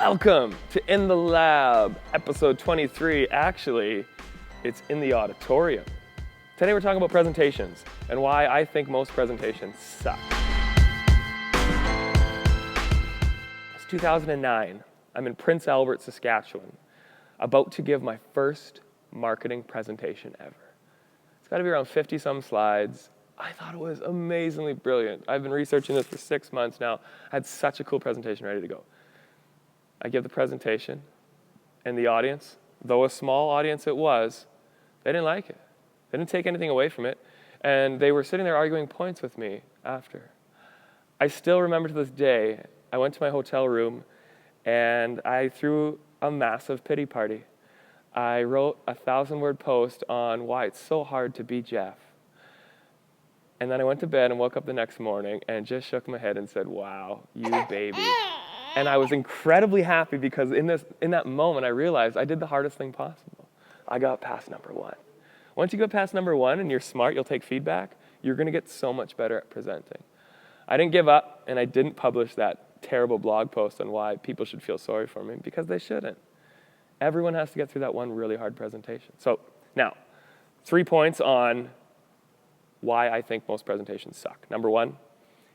Welcome to In the Lab, episode 23. Actually, it's in the auditorium. Today we're talking about presentations and why I think most presentations suck. It's 2009. I'm in Prince Albert, Saskatchewan, about to give my first marketing presentation ever. It's got to be around 50-some slides. I thought it was amazingly brilliant. I've been researching this for 6 months now. I had such a cool presentation ready to go. I give the presentation, and the audience, though a small audience it was, they didn't like it. They didn't take anything away from it, and they were sitting there arguing points with me after. I still remember to this day, I went to my hotel room, and I threw a massive pity party. I wrote a 1,000-word post on why it's so hard to be Jeph. And then I went to bed and woke up the next morning and just shook my head and said, wow, you baby. And I was incredibly happy because in that moment, I realized I did the hardest thing possible. I got past number one. Once you go past number one and you're smart, you'll take feedback, you're going to get so much better at presenting. I didn't give up, and I didn't publish that terrible blog post on why people should feel sorry for me, because they shouldn't. Everyone has to get through that one really hard presentation. So now, 3 points on why I think most presentations suck. Number one,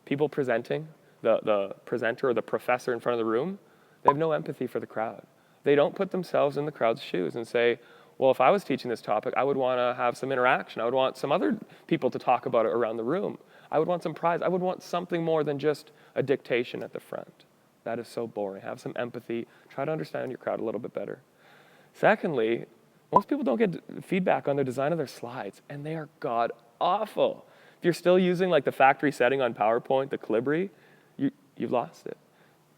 people presenting, the presenter or the professor in front of the room, they have no empathy for the crowd. They don't put themselves in the crowd's shoes and say, well, if I was teaching this topic, I would want to have some interaction. I would want some other people to talk about it around the room. I would want some prize. I would want something more than just a dictation at the front. That is so boring. Have some empathy. Try to understand your crowd a little bit better. Secondly, most people don't get feedback on the design of their slides, and they are god-awful. If you're still using like the factory setting on PowerPoint, the Calibri, you've lost it.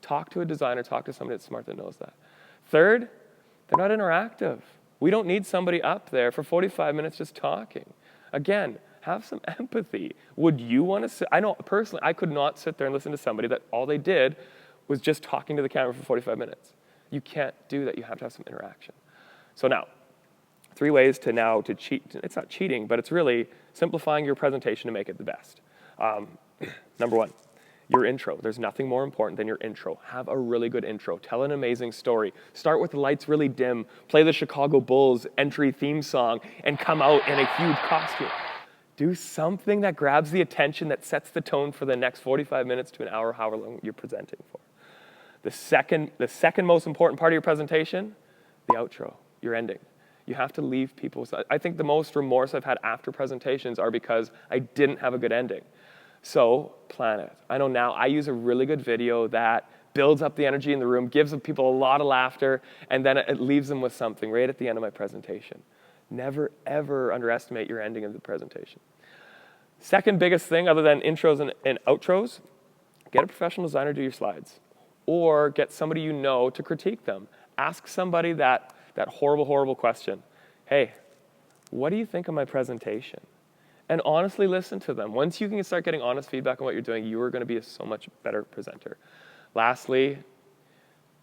Talk to a designer, talk to somebody that's smart that knows that. Third, they're not interactive. We don't need somebody up there for 45 minutes just talking. Again, have some empathy. Would you want to sit? I know personally, I could not sit there and listen to somebody that all they did was just talking to the camera for 45 minutes. You can't do that. You have to have some interaction. So now, 3 ways to cheat. It's not cheating, but it's really simplifying your presentation to make it the best. Number one, your intro. There's nothing more important than your intro. Have a really good intro. Tell an amazing story. Start with the lights really dim. Play the Chicago Bulls entry theme song and come out in a huge costume. Do something that grabs the attention, that sets the tone for the next 45 minutes to an hour, however long you're presenting for. The second most important part of your presentation, the outro, your ending. You have to leave people. I think the most remorse I've had after presentations are because I didn't have a good ending. So plan it. I know now I use a really good video that builds up the energy in the room, gives people a lot of laughter, and then it leaves them with something right at the end of my presentation. Never, ever underestimate your ending of the presentation. Second biggest thing, other than intros and outros, get a professional designer to do your slides. Or get somebody you know to critique them. Ask somebody that horrible, horrible question. Hey, what do you think of my presentation? And honestly listen to them. Once you can start getting honest feedback on what you're doing, you are going to be a so much better presenter. Lastly,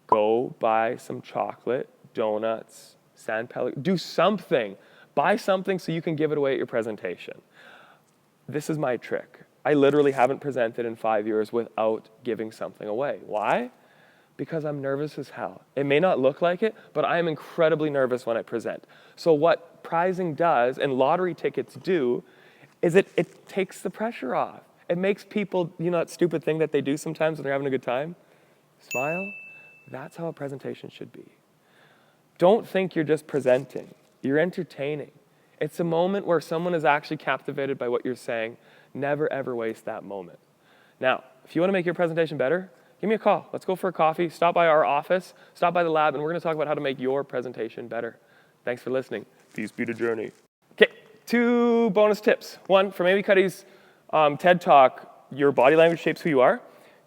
go buy some chocolate, donuts, San Pellegrino. Do something. Buy something so you can give it away at your presentation. This is my trick. I literally haven't presented in 5 years without giving something away. Why? Because I'm nervous as hell. It may not look like it, but I am incredibly nervous when I present. So what prizing does, and lottery tickets do, is it takes the pressure off. It makes people, that stupid thing that they do sometimes when they're having a good time, smile. That's how a presentation should be. Don't think you're just presenting. You're entertaining. It's a moment where someone is actually captivated by what you're saying. Never, ever waste that moment. Now, if you want to make your presentation better, give me a call. Let's go for a coffee. Stop by our office. Stop by the lab, and we're going to talk about how to make your presentation better. Thanks for listening. Peace be the journey. Okay, 2 bonus tips. 1, from Amy Cuddy's TED Talk, your body language shapes who you are.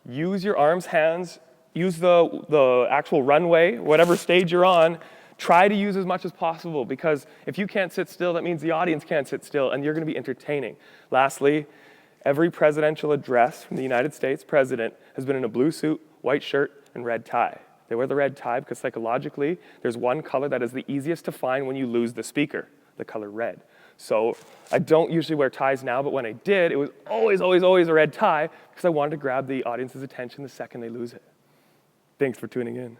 Use your arms, hands. Use the actual runway, whatever stage you're on. Try to use as much as possible, because if you can't sit still, that means the audience can't sit still, and you're going to be entertaining. Lastly, every presidential address from the United States president has been in a blue suit, white shirt, and red tie. They wear the red tie because psychologically, there's one color that is the easiest to find when you lose the speaker, the color red. So I don't usually wear ties now, but when I did, it was always, always, always a red tie because I wanted to grab the audience's attention the second they lose it. Thanks for tuning in.